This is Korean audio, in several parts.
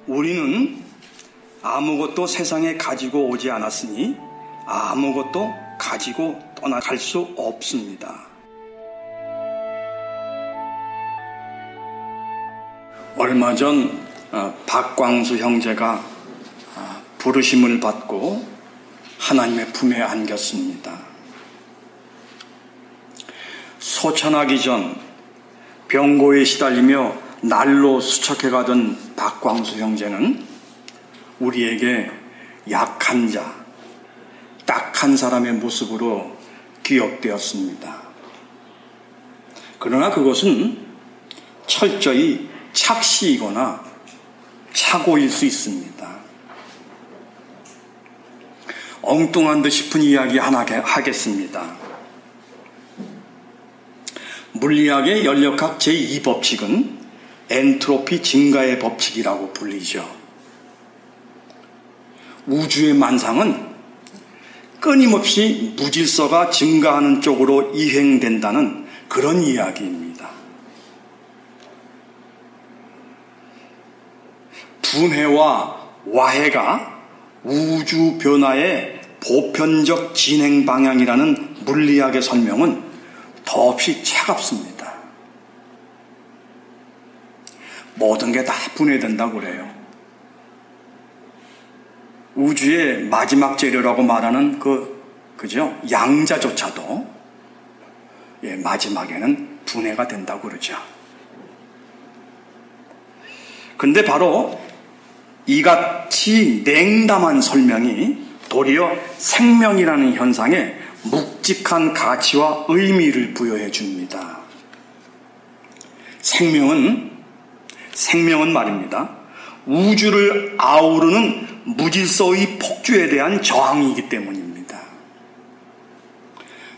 우리는 아무것도 세상에 가지고 오지 않았으니 아무것도 가지고 떠나갈 수 없습니다. 얼마 전 박광수 형제가 부르심을 받고 하나님의 품에 안겼습니다. 소천하기 전 병고에 시달리며 날로 수척해가던 박광수 형제는 우리에게 약한 자, 딱한 사람의 모습으로 기억되었습니다. 그러나 그것은 철저히 착시이거나 착오일 수 있습니다. 엉뚱한 듯 싶은 이야기 하나 하겠습니다. 물리학의 연력학 제2법칙은 엔트로피 증가의 법칙이라고 불리죠. 우주의 만상은 끊임없이 무질서가 증가하는 쪽으로 이행된다는 그런 이야기입니다. 분해와 와해가 우주 변화의 보편적 진행 방향이라는 물리학의 설명은 더없이 차갑습니다. 모든 게 다 분해된다고 그래요. 우주의 마지막 재료라고 말하는 그죠? 양자조차도 마지막에는 분해가 된다고 그러죠. 근데 바로 이같이 냉담한 설명이 도리어 생명이라는 현상에 묵직한 가치와 의미를 부여해 줍니다. 생명은 말입니다. 우주를 아우르는 무질서의 폭주에 대한 저항이기 때문입니다.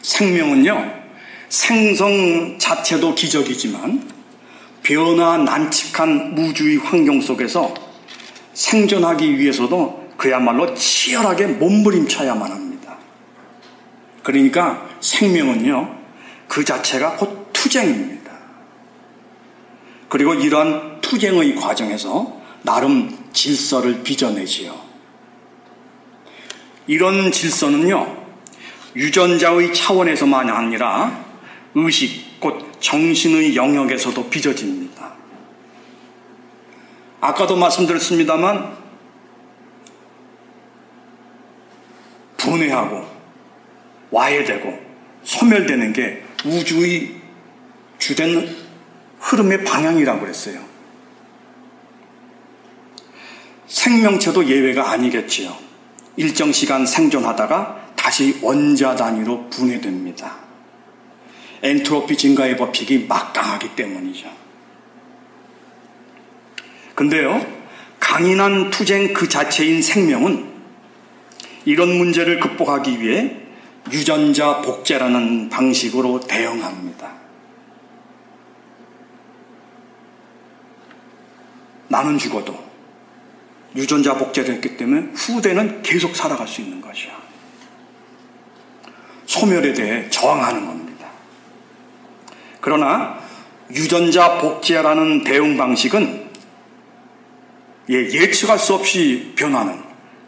생명은요, 생성 자체도 기적이지만 변화 난칙한 우주의 환경 속에서 생존하기 위해서도 그야말로 치열하게 몸부림쳐야만 합니다. 그러니까 생명은요, 그 자체가 곧 투쟁입니다. 그리고 이러한 투쟁의 과정에서 나름 질서를 빚어내지요. 이런 질서는요, 유전자의 차원에서만 아니라 의식, 곧 정신의 영역에서도 빚어집니다. 아까도 말씀드렸습니다만 분해하고 와해되고 소멸되는 게 우주의 주된 흐름의 방향이라고 그랬어요. 생명체도 예외가 아니겠지요. 일정 시간 생존하다가 다시 원자 단위로 분해됩니다. 엔트로피 증가의 법칙이 막강하기 때문이죠. 근데요, 강인한 투쟁 그 자체인 생명은 이런 문제를 극복하기 위해 유전자 복제라는 방식으로 대응합니다. 나는 죽어도 유전자 복제를 했기 때문에 후대는 계속 살아갈 수 있는 것이죠. 소멸에 대해 저항하는 겁니다. 그러나 유전자 복제라는 대응 방식은 예측할 수 없이 변하는,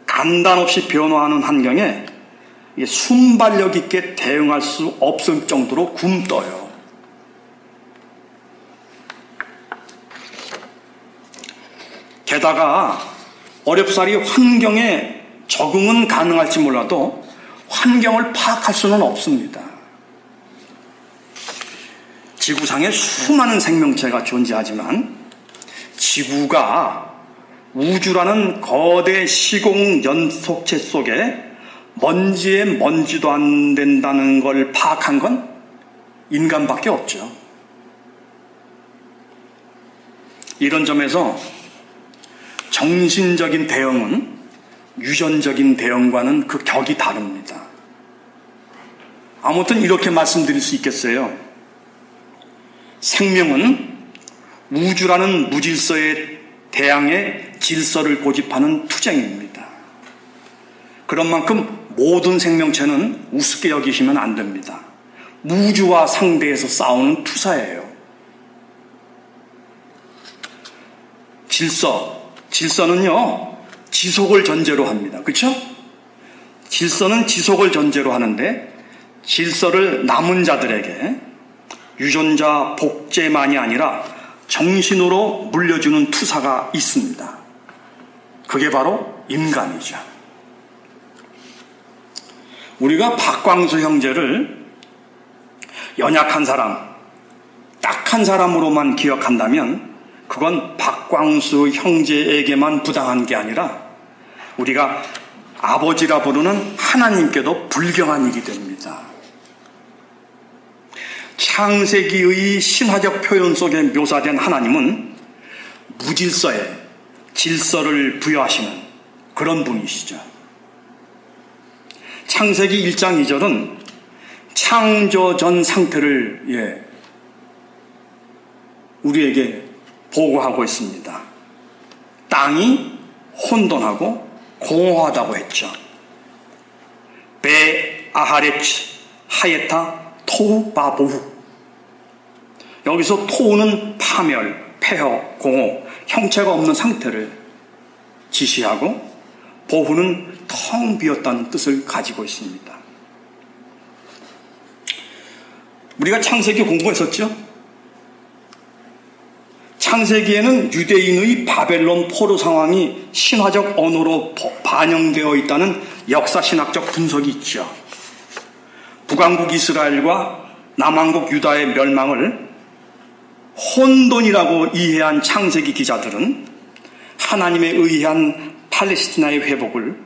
간단 없이 변화하는 환경에 순발력 있게 대응할 수 없을 정도로 굼떠요. 게다가 어렵사리 환경에 적응은 가능할지 몰라도 환경을 파악할 수는 없습니다. 지구상에 수많은 생명체가 존재하지만 지구가 우주라는 거대 시공 연속체 속에 먼지에 먼지도 안 된다는 걸 파악한 건 인간밖에 없죠. 이런 점에서 정신적인 대응은 유전적인 대응과는 그 격이 다릅니다. 아무튼 이렇게 말씀드릴 수 있겠어요. 생명은 우주라는 무질서에 대항해 질서를 고집하는 투쟁입니다. 그런 만큼 모든 생명체는 우습게 여기시면 안 됩니다. 우주와 상대해서 싸우는 투사예요. 질서, 질서는요, 지속을 전제로 합니다. 그렇죠? 질서는 지속을 전제로 하는데 질서를 남은 자들에게 유전자 복제만이 아니라 정신으로 물려주는 투사가 있습니다. 그게 바로 인간이죠. 우리가 박광수 형제를 연약한 사람, 딱한 사람으로만 기억한다면 그건 박광수 형제에게만 부당한 게 아니라 우리가 아버지라 부르는 하나님께도 불경한 일이 됩니다. 창세기의 신화적 표현 속에 묘사된 하나님은 무질서에 질서를 부여하시는 그런 분이시죠. 창세기 1장 2절은 창조 전 상태를 우리에게 보고하고 있습니다. 땅이 혼돈하고 공허하다고 했죠. 베 아하레츠 하예타 토우 바보후. 여기서 토우는 파멸, 폐허, 공허, 형체가 없는 상태를 지시하고 보후는 텅 비었다는 뜻을 가지고 있습니다. 우리가 창세기 공부했었죠? 창세기에는 유대인의 바벨론 포로 상황이 신화적 언어로 반영되어 있다는 역사신학적 분석이 있죠. 북왕국 이스라엘과 남왕국 유다의 멸망을 혼돈이라고 이해한 창세기 기자들은 하나님에 의한 팔레스티나의 회복을,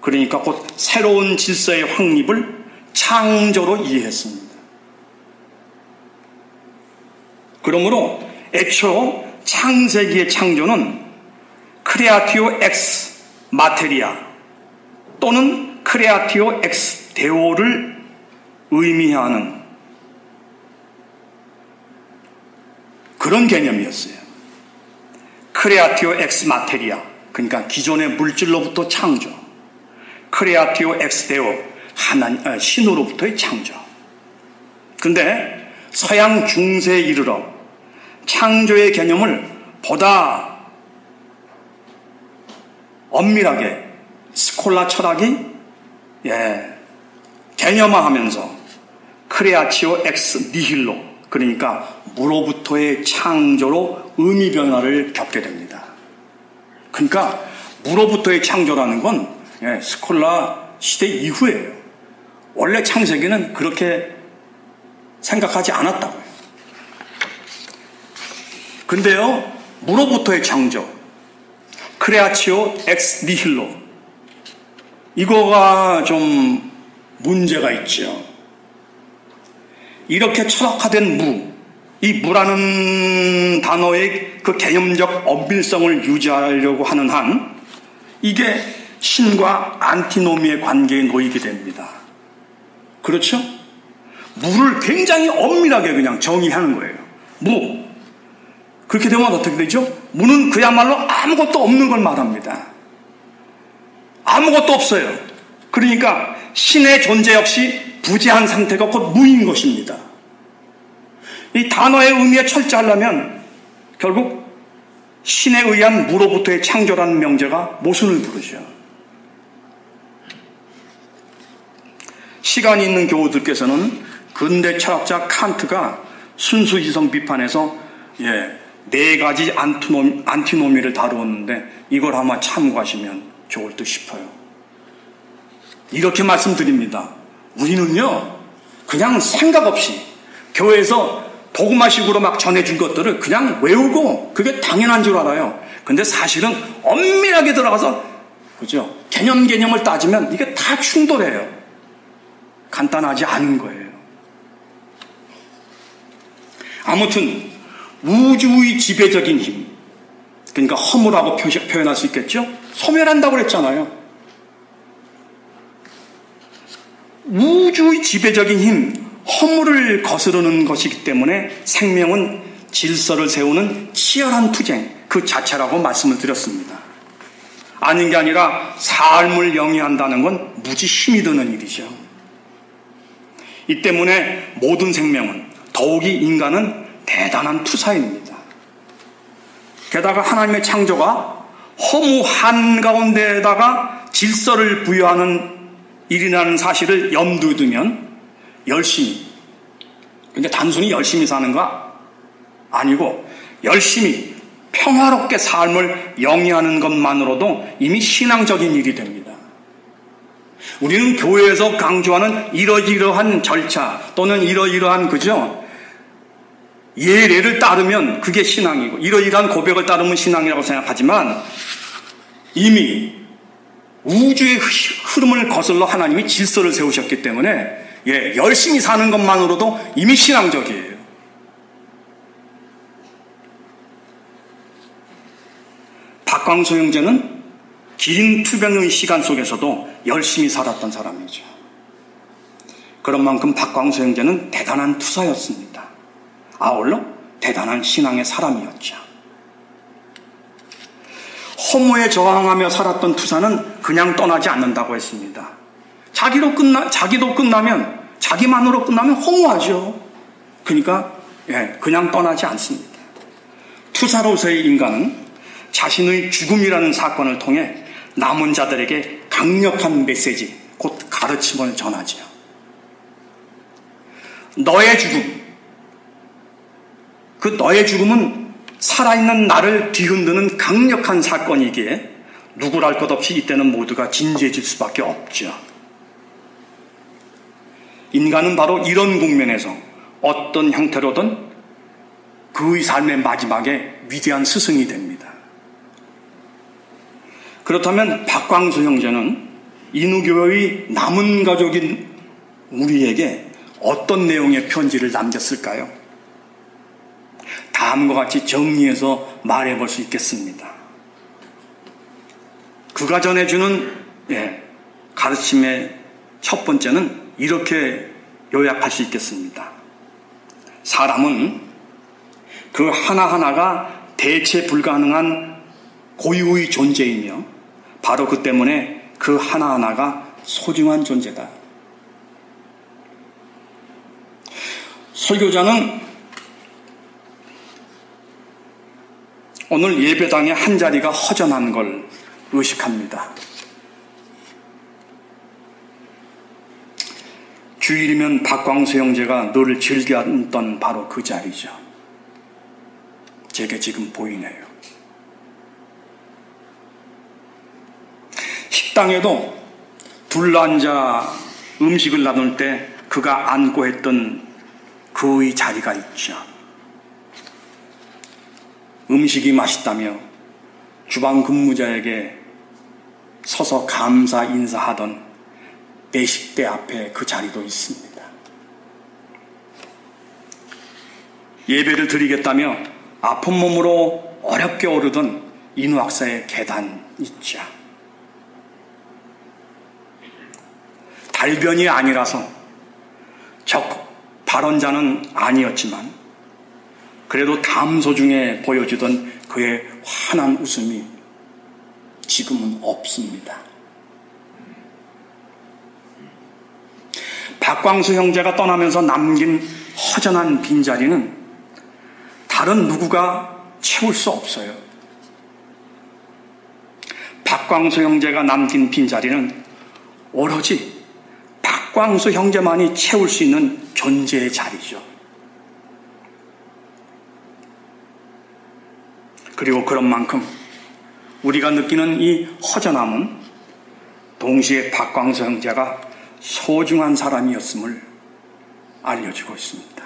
그러니까 곧 새로운 질서의 확립을 창조로 이해했습니다. 그러므로 애초 창세기의 창조는 크레아티오 엑스 마테리아 또는 크레아티오 엑스 데오를 의미하는 그런 개념이었어요. 크레아티오 엑스 마테리아, 그러니까 기존의 물질로부터 창조, 크레아티오 엑스 데오, 신으로부터의 창조. 근데 서양 중세에 이르러 창조의 개념을 보다 엄밀하게 스콜라 철학이 개념화하면서 크레아티오 엑스 니힐로, 그러니까 무로부터의 창조로 의미 변화를 겪게 됩니다. 그러니까 무로부터의 창조라는 건 스콜라 시대 이후예요. 원래 창세기는 그렇게 생각하지 않았다고요. 근데요, 무로부터의 창조, 크레아티오 엑스 니힐로, 이거가 좀 문제가 있죠. 이렇게 철학화된 무, 이 무라는 단어의 그 개념적 엄밀성을 유지하려고 하는 한 이게 신과 안티노미의 관계에 놓이게 됩니다. 그렇죠? 무를 굉장히 엄밀하게 그냥 정의하는 거예요. 무. 그렇게 되면 어떻게 되죠? 무는 그야말로 아무것도 없는 걸 말합니다. 아무것도 없어요. 그러니까 신의 존재 역시 부재한 상태가 곧 무인 것입니다. 이 단어의 의미에 철저하려면 결국 신에 의한 무로부터의 창조라는 명제가 모순을 부르죠. 시간이 있는 교우들께서는 근대 철학자 칸트가 순수이성 비판에서 4가지 안티노미를 다루었는데 이걸 아마 참고하시면 좋을 듯 싶어요. 이렇게 말씀드립니다. 우리는요, 그냥 생각 없이 교회에서 도구마식으로 막 전해준 것들을 그냥 외우고 그게 당연한 줄 알아요. 근데 사실은 엄밀하게 들어가서, 그죠? 개념을 따지면 이게 다 충돌해요. 간단하지 않은 거예요. 아무튼 우주의 지배적인 힘, 그러니까 허물하고 표현할 수 있겠죠? 소멸한다고 그랬잖아요. 우주의 지배적인 힘, 허물을 거스르는 것이기 때문에 생명은 질서를 세우는 치열한 투쟁 그 자체라고 말씀을 드렸습니다. 아닌 게 아니라 삶을 영위한다는 건 무지 힘이 드는 일이죠. 이 때문에 모든 생명은, 더욱이 인간은 대단한 투사입니다. 게다가 하나님의 창조가 허무 한가운데에다가 질서를 부여하는 일이라는 사실을 염두에 두면 열심히, 근데 단순히 열심히 사는 거 아니고 열심히 평화롭게 삶을 영위하는 것만으로도 이미 신앙적인 일이 됩니다. 우리는 교회에서 강조하는 이러이러한 절차 또는 이러이러한 그죠? 예례를 따르면 그게 신앙이고 이러이러한 고백을 따르면 신앙이라고 생각하지만 이미 우주의 흐름을 거슬러 하나님이 질서를 세우셨기 때문에 열심히 사는 것만으로도 이미 신앙적이에요. 박광수 형제는 긴 투병의 시간 속에서도 열심히 살았던 사람이죠. 그런 만큼 박광수 형제는 대단한 투사였습니다. 아울러 대단한 신앙의 사람이었죠. 허무에 저항하며 살았던 투사는 그냥 떠나지 않는다고 했습니다. 자기도 끝나면 자기만으로 끝나면 허무하죠. 그러니까 그냥 떠나지 않습니다. 투사로서의 인간은 자신의 죽음이라는 사건을 통해 남은 자들에게 강력한 메시지, 곧 가르침을 전하지요. 너의 죽음, 그 너의 죽음은 살아있는 나를 뒤흔드는 강력한 사건이기에 누구랄 것 없이 이때는 모두가 진지해질 수밖에 없죠. 인간은 바로 이런 국면에서 어떤 형태로든 그의 삶의 마지막에 위대한 스승이 됩니다. 그렇다면 박광수 형제는 인후교의 남은 가족인 우리에게 어떤 내용의 편지를 남겼을까요? 다음과 같이 정리해서 말해볼 수 있겠습니다. 그가 전해주는 가르침의 첫 번째는 이렇게 요약할 수 있겠습니다. 사람은 그 하나하나가 대체 불가능한 고유의 존재이며 바로 그 때문에 그 하나하나가 소중한 존재다. 설교자는 오늘 예배당에 한 자리가 허전한 걸 의식합니다. 주일이면 박광수 형제가 늘 즐겨 앉던 바로 그 자리죠. 제게 지금 보이네요. 식당에도 둘러앉아 음식을 나눌 때 그가 앉고 했던 그의 자리가 있죠. 음식이 맛있다며 주방 근무자에게 서서 감사 인사하던 배식대 앞에 그 자리도 있습니다. 예배를 드리겠다며 아픈 몸으로 어렵게 오르던 인후학사의 계단 있죠. 달변이 아니라서 적 발언자는 아니었지만 그래도 담소 중에 보여주던 그의 환한 웃음이 지금은 없습니다. 박광수 형제가 떠나면서 남긴 허전한 빈자리는 다른 누구가 채울 수 없어요. 박광수 형제가 남긴 빈자리는 오로지 박광수 형제만이 채울 수 있는 존재의 자리죠. 그리고 그런 만큼 우리가 느끼는 이 허전함은 동시에 박광수 형제가 소중한 사람이었음을 알려주고 있습니다.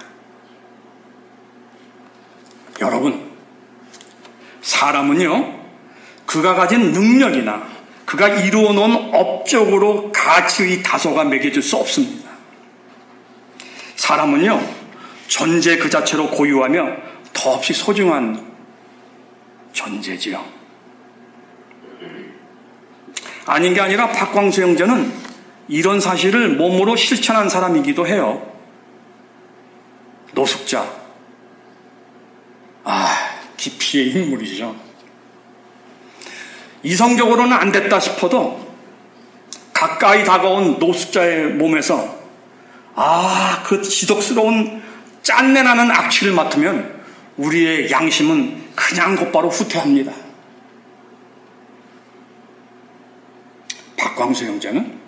여러분, 사람은요, 그가 가진 능력이나 그가 이루어 놓은 업적으로 가치의 다소가 매겨질 수 없습니다. 사람은요, 존재 그 자체로 고유하며 더없이 소중한 존재지요. 아닌 게 아니라 박광수 형제는 이런 사실을 몸으로 실천한 사람이기도 해요. 노숙자. 기피의 인물이죠. 이성적으로는 안 됐다 싶어도 가까이 다가온 노숙자의 몸에서 그 지독스러운 짠내나는 악취를 맡으면 우리의 양심은 그냥 곧바로 후퇴합니다. 박광수 형제는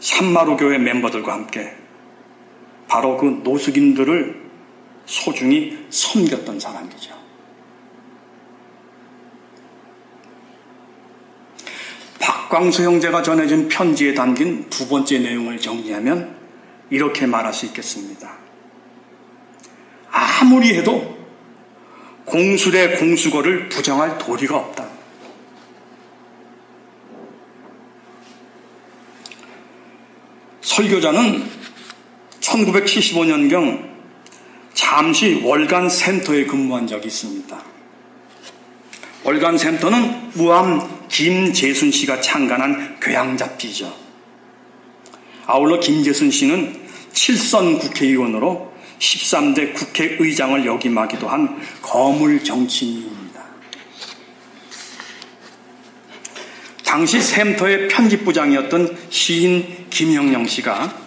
산마루교회 멤버들과 함께 바로 그 노숙인들을 소중히 섬겼던 사람이죠. 박광수 형제가 전해준 편지에 담긴 두 번째 내용을 정리하면 이렇게 말할 수 있겠습니다. 아무리 해도 공술의 공수거를 부정할 도리가 없다. 설교자는 1975년경 잠시 월간 센터에 근무한 적이 있습니다. 월간 센터는 무암 김재순 씨가 창간한 교양 잡지죠. 아울러 김재순 씨는 7선 국회의원으로 13대 국회의장을 역임하기도 한 거물 정치인입니다. 당시 센터의 편집부장이었던 시인 김형영 씨가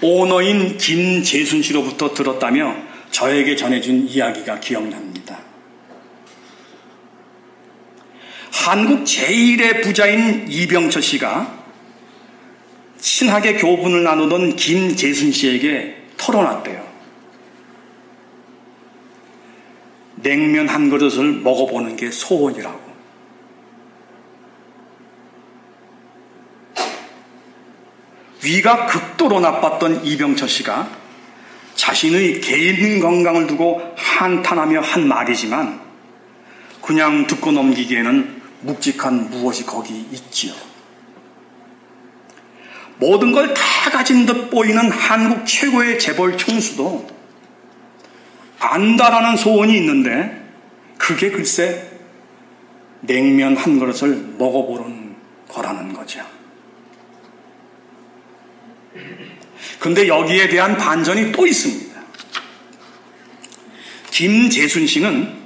오너인 김재순 씨로부터 들었다며 저에게 전해준 이야기가 기억납니다. 한국 제1의 부자인 이병철 씨가 친하게 교분을 나누던 김재순 씨에게 털어놨대요. 냉면 한 그릇을 먹어보는 게 소원이라고. 위가 극도로 나빴던 이병철 씨가 자신의 개인 건강을 두고 한탄하며 한 말이지만 그냥 듣고 넘기기에는 묵직한 무엇이 거기 있지요. 모든 걸 다 가진 듯 보이는 한국 최고의 재벌 총수도 안다라는 소원이 있는데 그게 글쎄 냉면 한 그릇을 먹어보는 거라는 거죠. 근데 여기에 대한 반전이 또 있습니다. 김재순 씨는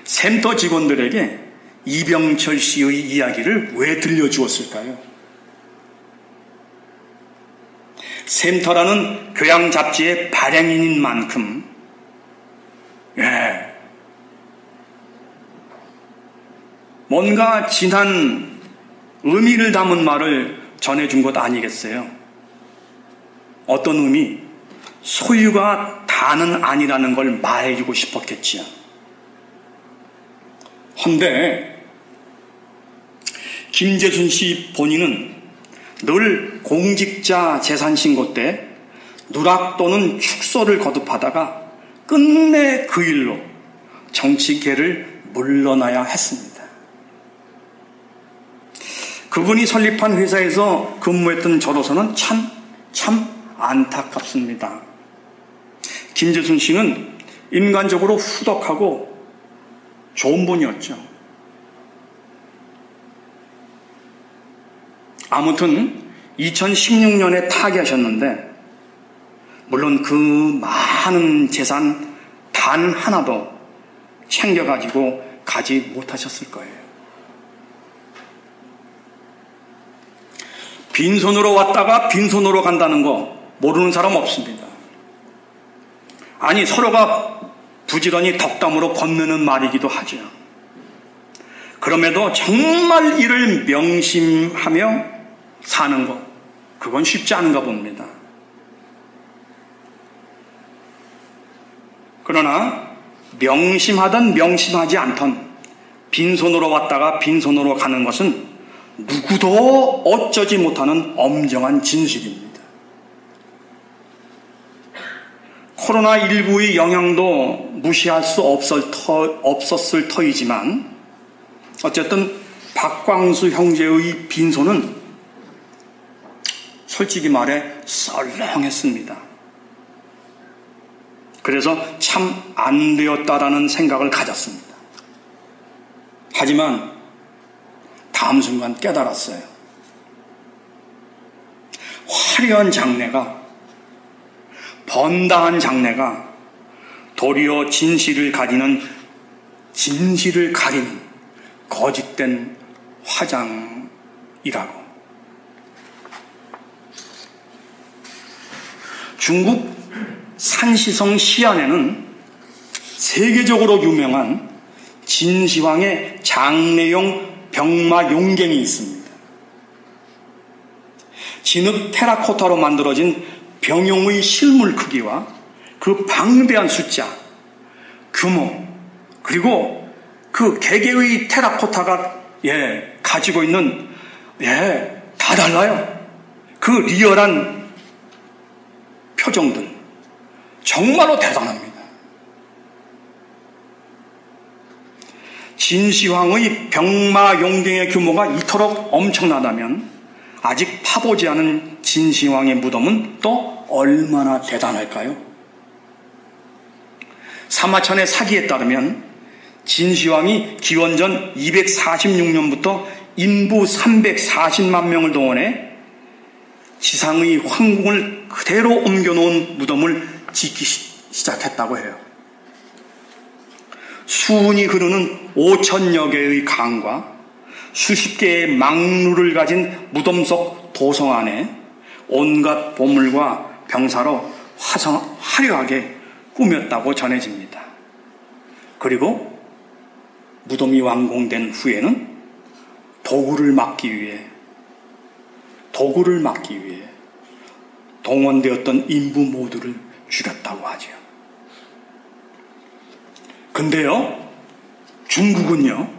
센터 직원들에게 이병철 씨의 이야기를 왜 들려주었을까요? 센터라는 교양 잡지의 발행인인 만큼 뭔가 진한 의미를 담은 말을 전해준 것 아니겠어요? 어떤 의미? 소유가 다는 아니라는 걸 말해주고 싶었겠지요. 헌데 김재순 씨 본인은 늘 공직자 재산신고 때 누락 또는 축소를 거듭하다가 끝내 그 일로 정치계를 물러나야 했습니다. 그분이 설립한 회사에서 근무했던 저로서는 참 안타깝습니다. 김재순 씨는 인간적으로 후덕하고 좋은 분이었죠. 아무튼 2016년에 타계하셨는데 물론 그 많은 재산 단 하나도 챙겨가지고 가지 못하셨을 거예요. 빈손으로 왔다가 빈손으로 간다는 거 모르는 사람 없습니다. 아니 서로가 부지런히 덕담으로 건네는 말이기도 하죠. 그럼에도 정말 이를 명심하며 사는 것, 그건 쉽지 않은가 봅니다. 그러나 명심하든 명심하지 않던 빈손으로 왔다가 빈손으로 가는 것은 누구도 어쩌지 못하는 엄정한 진실입니다. 코로나19의 영향도 무시할 수 없었을 터이지만 어쨌든 박광수 형제의 빈손은 솔직히 말해 썰렁했습니다. 그래서 참 안 되었다라는 생각을 가졌습니다. 하지만 다음 순간 깨달았어요. 화려한 장래가, 번다한 장래가 도리어 진실을 가리는 거짓된 화장이라고. 중국 산시성 시안에는 세계적으로 유명한 진시황의 장래용 병마 용갱이 있습니다. 진흙 테라코타로 만들어진 병용의 실물 크기와 그 방대한 숫자, 규모, 그리고 그 개개의 테라코타가 가지고 있는 다 달라요. 그 리얼한 표정들 정말로 대단합니다. 진시황의 병마용경의 규모가 이토록 엄청나다면 아직 파보지 않은 진시황의 무덤은 또 얼마나 대단할까요? 사마천의 사기에 따르면 진시황이 기원전 246년부터 인부 340만 명을 동원해 지상의 황궁을 그대로 옮겨놓은 무덤을 짓기 시작했다고 해요. 수운이 흐르는 5천여 개의 강과 수십 개의 망루를 가진 무덤 속 도성 안에 온갖 보물과 병사로 화려하게 꾸몄다고 전해집니다. 그리고 무덤이 완공된 후에는 도구를 막기 위해 동원되었던 인부 모두를 죽였다고 하죠. 근데요, 중국은요,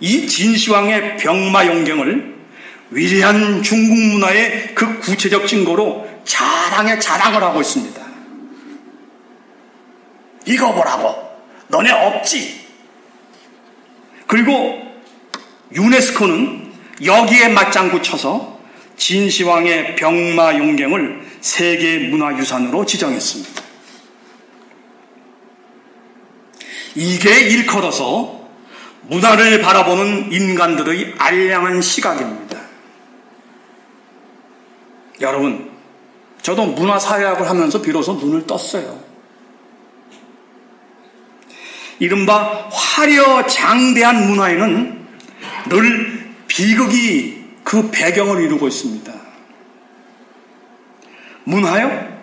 이 진시황의 병마용경을 위대한 중국 문화의 그 구체적 증거로 자랑을 하고 있습니다. 이거 보라고, 너네 없지? 그리고 유네스코는 여기에 맞장구 쳐서 진시황의 병마용경을 세계문화유산으로 지정했습니다. 이게 일컬어서 문화를 바라보는 인간들의 알량한 시각입니다. 여러분, 저도 문화사회학을 하면서 비로소 눈을 떴어요. 이른바 화려장대한 문화에는 늘 비극이 그 배경을 이루고 있습니다. 문화요?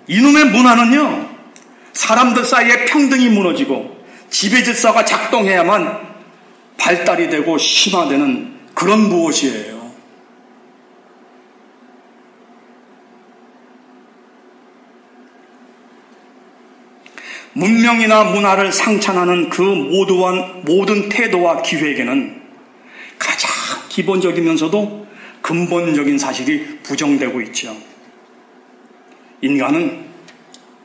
이놈의 문화는요, 사람들 사이에 평등이 무너지고 지배질서가 작동해야만 발달이 되고 심화되는 그런 무엇이에요. 문명이나 문화를 상찬하는 그 모든 태도와 기획에는 가장 기본적이면서도 근본적인 사실이 부정되고 있죠. 인간은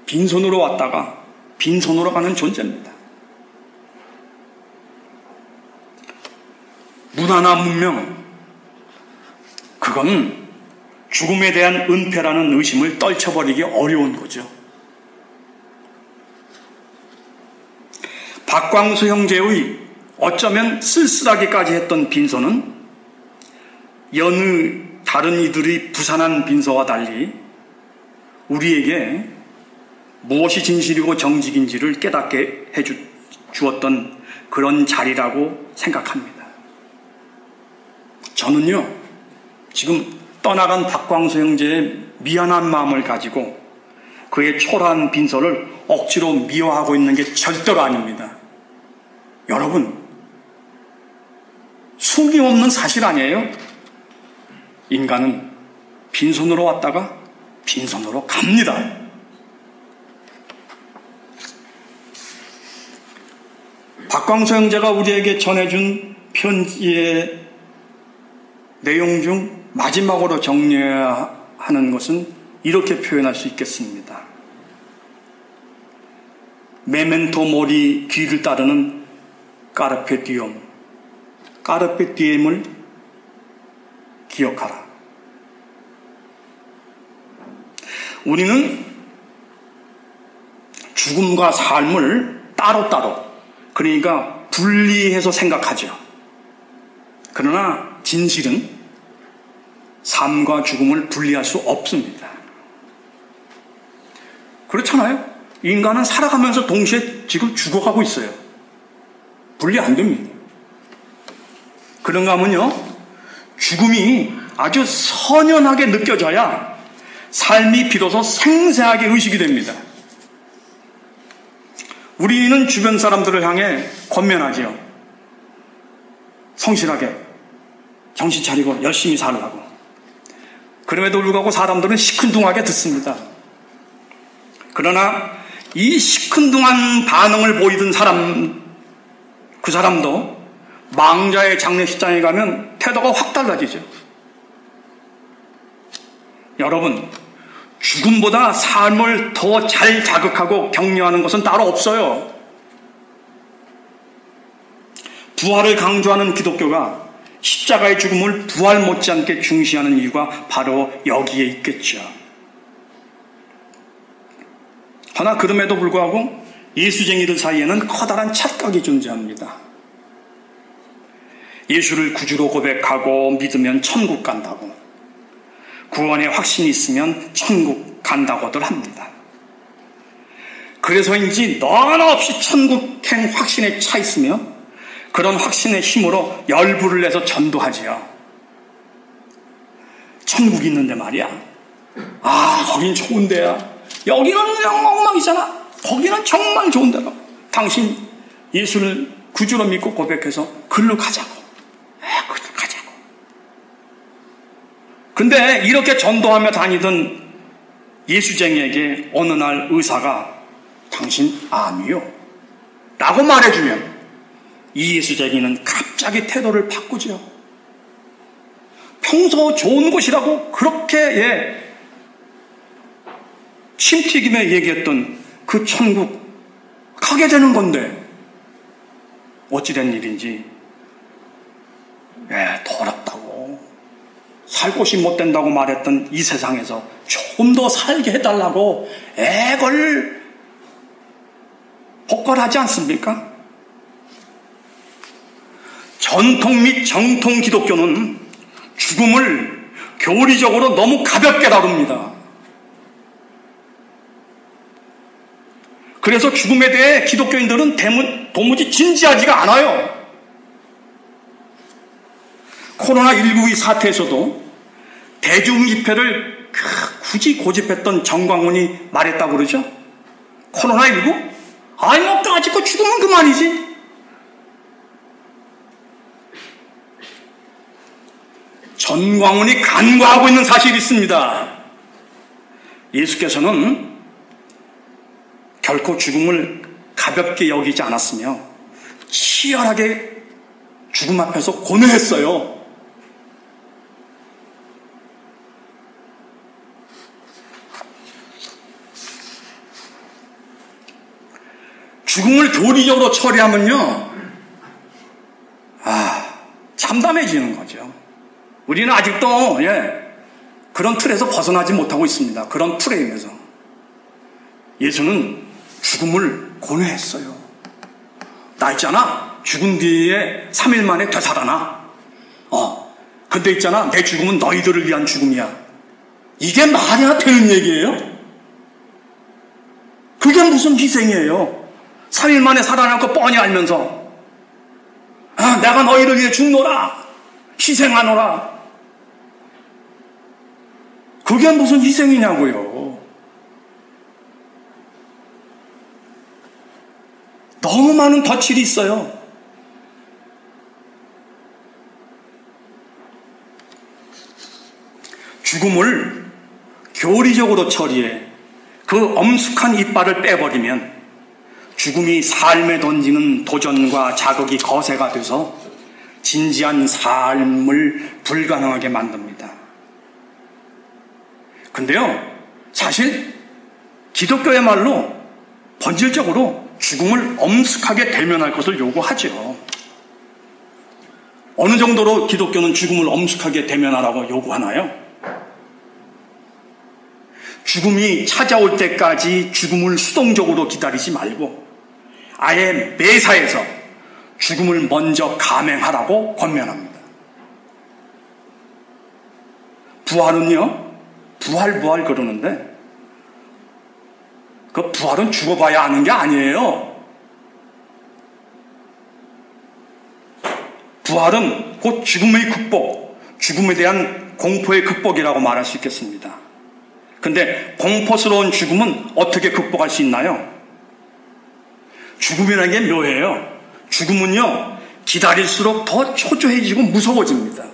빈손으로 왔다가 빈손으로 가는 존재입니다. 문화나 문명, 그건 죽음에 대한 은폐라는 의심을 떨쳐버리기 어려운 거죠. 박광수 형제의 어쩌면 쓸쓸하기까지 했던 빈소는 여느 다른 이들의 부산한 빈소와 달리 우리에게 무엇이 진실이고 정직인지를 깨닫게 해주었던 그런 자리라고 생각합니다. 저는요, 지금 떠나간 박광수 형제의 미안한 마음을 가지고 그의 초라한 빈소를 억지로 미워하고 있는 게 절대로 아닙니다. 여러분, 숨김없는 사실 아니에요? 인간은 빈손으로 왔다가 빈손으로 갑니다. 박광수 형제가 우리에게 전해준 편지의 내용 중 마지막으로 정리하는 것은 이렇게 표현할 수 있겠습니다. 메멘토 모리, 뒤를 따르는 까르페 디엠을 기억하라. 우리는 죽음과 삶을 따로따로, 그러니까 분리해서 생각하죠. 그러나 진실은 삶과 죽음을 분리할 수 없습니다. 그렇잖아요? 인간은 살아가면서 동시에 지금 죽어가고 있어요. 분리 안 됩니다. 그런가 하면요, 죽음이 아주 선연하게 느껴져야 삶이 비로소 생생하게 의식이 됩니다. 우리는 주변 사람들을 향해 권면하지요. 성실하게 정신 차리고 열심히 살라고. 그럼에도 불구하고 사람들은 시큰둥하게 듣습니다. 그러나 이 시큰둥한 반응을 보이던 사람, 그 사람도 망자의 장례식장에 가면 태도가 확 달라지죠. 여러분, 죽음보다 삶을 더 잘 자극하고 격려하는 것은 따로 없어요. 부활을 강조하는 기독교가 십자가의 죽음을 부활 못지않게 중시하는 이유가 바로 여기에 있겠죠. 그러나 그럼에도 불구하고 예수쟁이들 사이에는 커다란 착각이 존재합니다. 예수를 구주로 고백하고 믿으면 천국 간다고, 구원의 확신이 있으면 천국 간다고들 합니다. 그래서인지 너나 없이 천국행 확신에 차 있으며 그런 확신의 힘으로 열불을 내서 전도하지요. 천국이 있는데 말이야. 거긴 좋은 데야. 여기는 엉망이잖아. 거기는 정말 좋은 데라. 당신 예수를 구주로 믿고 고백해서 글로 가자고. 글로 가자고. 근데 이렇게 전도하며 다니던 예수쟁이에게 어느 날 의사가 당신 암이요 라고 말해주면 이 예수쟁이는 갑자기 태도를 바꾸죠. 평소 좋은 곳이라고 그렇게 침튀기며 얘기했던 그 천국 가게 되는 건데 어찌된 일인지 더럽다고 살 곳이 못 된다고 말했던 이 세상에서 조금 더 살게 해달라고 애걸 복걸하지 않습니까? 전통 및 정통 기독교는 죽음을 교리적으로 너무 가볍게 다룹니다. 그래서 죽음에 대해 기독교인들은 도무지 진지하지가 않아요. 코로나19의 사태에서도 대중집회를 굳이 고집했던 정광훈이 말했다고 그러죠. 코로나19? 뭐 까짓거 죽으면 그만이지. 전광훈이 간과하고 있는 사실이 있습니다. 예수께서는 결코 죽음을 가볍게 여기지 않았으며 치열하게 죽음 앞에서 고뇌했어요. 죽음을 교리적으로 처리하면요, 참담해지는 거죠. 우리는 아직도 그런 틀에서 벗어나지 못하고 있습니다. 그런 프레임에서. 예수는 죽음을 고뇌했어요. 나 있잖아, 죽은 뒤에 3일 만에 되살아나. 근데 있잖아, 내 죽음은 너희들을 위한 죽음이야. 이게 말이나 되는 얘기예요? 그게 무슨 희생이에요? 3일 만에 살아날 거 뻔히 알면서 내가 너희를 위해 죽노라, 희생하노라. 그게 무슨 희생이냐고요. 너무 많은 덧칠이 있어요. 죽음을 교리적으로 처리해 그 엄숙한 이빨을 빼버리면 죽음이 삶에 던지는 도전과 자극이 거세가 돼서 진지한 삶을 불가능하게 만듭니다. 근데요, 사실 기독교야말로 본질적으로 죽음을 엄숙하게 대면할 것을 요구하죠. 어느 정도로 기독교는 죽음을 엄숙하게 대면하라고 요구하나요? 죽음이 찾아올 때까지 죽음을 수동적으로 기다리지 말고 아예 매사에서 죽음을 먼저 감행하라고 권면합니다. 부활은요, 부활 그러는데 그 부활은 죽어봐야 아는 게 아니에요. 부활은 곧 죽음의 극복, 죽음에 대한 공포의 극복이라고 말할 수 있겠습니다. 근데 공포스러운 죽음은 어떻게 극복할 수 있나요? 죽음이라는 게 묘해요. 죽음은요, 기다릴수록 더 초조해지고 무서워집니다.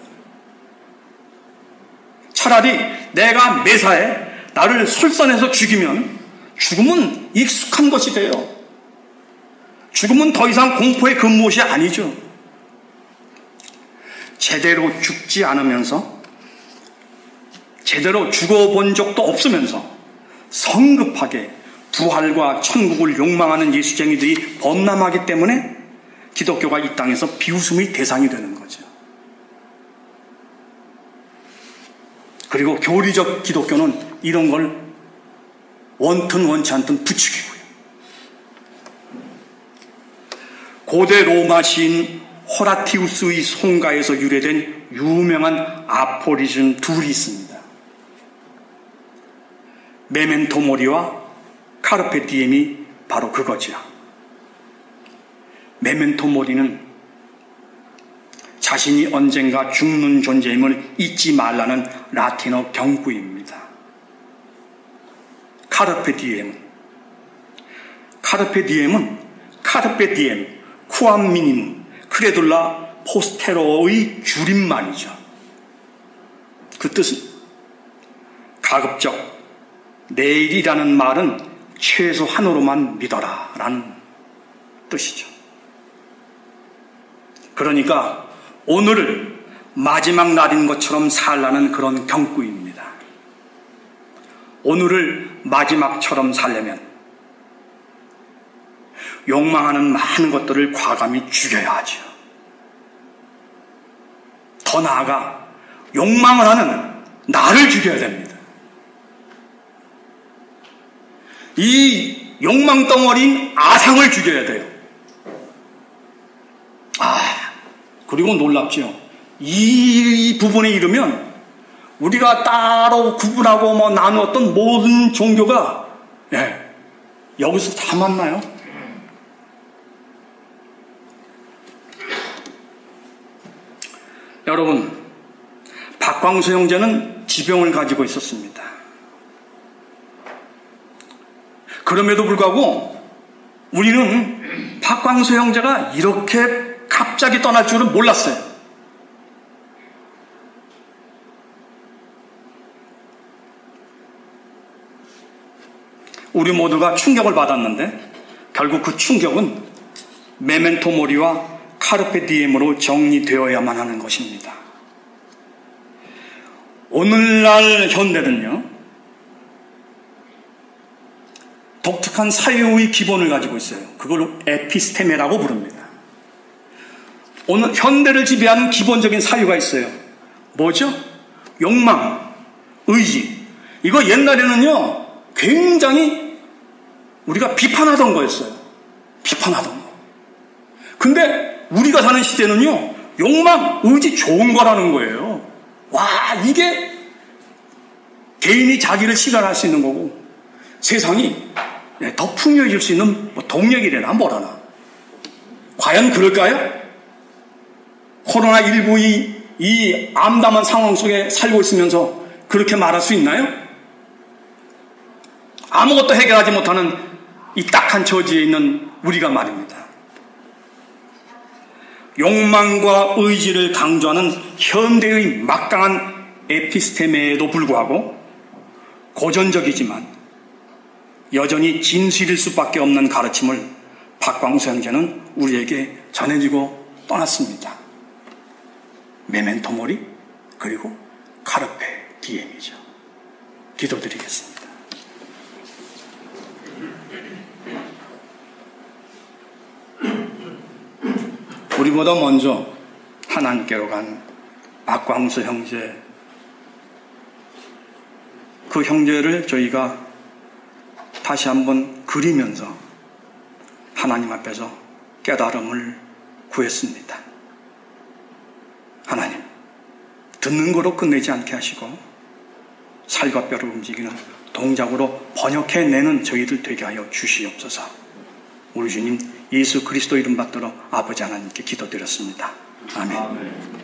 차라리 내가 매사에 나를 솔선해서 죽이면 죽음은 익숙한 것이 돼요. 죽음은 더 이상 공포의 근무옷이 아니죠. 제대로 죽지 않으면서, 제대로 죽어본 적도 없으면서 성급하게 부활과 천국을 욕망하는 예수쟁이들이 범람하기 때문에 기독교가 이 땅에서 비웃음의 대상이 되는 거죠. 그리고 교리적 기독교는 이런 걸 원튼 원치 않든 부추기고요. 고대 로마 시인 호라티우스의 송가에서 유래된 유명한 아포리즘 둘이 있습니다. 메멘토 모리와 카르페 디엠이 바로 그거죠. 메멘토 모리는 자신이 언젠가 죽는 존재임을 잊지 말라는 라틴어 경구입니다. 카르페 디엠은 카르페 디엠, 쿠암 미닌, 크레둘라 포스테로의 줄임말이죠. 그 뜻은 가급적 내일이라는 말은 최소한으로만 믿어라 라는 뜻이죠. 그러니까 오늘을 마지막 날인 것처럼 살라는 그런 경구입니다. 오늘을 마지막처럼 살려면 욕망하는 많은 것들을 과감히 죽여야 하죠. 더 나아가 욕망을 하는 나를 죽여야 됩니다. 이 욕망 덩어리인 아상을 죽여야 돼요. 그리고 놀랍죠. 이 부분에 이르면 우리가 따로 구분하고 나누었던 모든 종교가 여기서 다 만나요. 여러분, 박광수 형제는 지병을 가지고 있었습니다. 그럼에도 불구하고 우리는 박광수 형제가 이렇게 갑자기 떠날 줄은 몰랐어요. 우리 모두가 충격을 받았는데 결국 그 충격은 메멘토 모리와 카르페 디엠으로 정리되어야만 하는 것입니다. 오늘날 현대는요, 독특한 사유의 기본을 가지고 있어요. 그걸 에피스테메라고 부릅니다. 오늘 현대를 지배하는 기본적인 사유가 있어요. 뭐죠? 욕망, 의지. 이거 옛날에는요, 굉장히 우리가 비판하던 거였어요. 비판하던 거. 근데 우리가 사는 시대는요, 욕망, 의지 좋은 거라는 거예요. 와, 이게 개인이 자기를 실현할 수 있는 거고 세상이 더 풍요해질 수 있는 동력이래나 뭐라나. 과연 그럴까요? 코로나19의 이 암담한 상황 속에 살고 있으면서 그렇게 말할 수 있나요? 아무것도 해결하지 못하는 이 딱한 처지에 있는 우리가 말입니다. 욕망과 의지를 강조하는 현대의 막강한 에피스테메에도 불구하고 고전적이지만 여전히 진실일 수밖에 없는 가르침을 박광수 형제는 우리에게 전해지고 떠났습니다. 메멘토 모리 그리고 카르페 디엠이죠. 기도드리겠습니다. 우리보다 먼저 하나님께로 간 박광수 형제, 그 형제를 저희가 다시 한번 그리면서 하나님 앞에서 깨달음을 구했습니다. 하나님, 듣는 거로 끝내지 않게 하시고 살과 뼈를 움직이는 동작으로 번역해내는 저희들 되게 하여 주시옵소서. 우리 주님 예수 그리스도 이름 받들어 아버지 하나님께 기도드렸습니다. 아멘.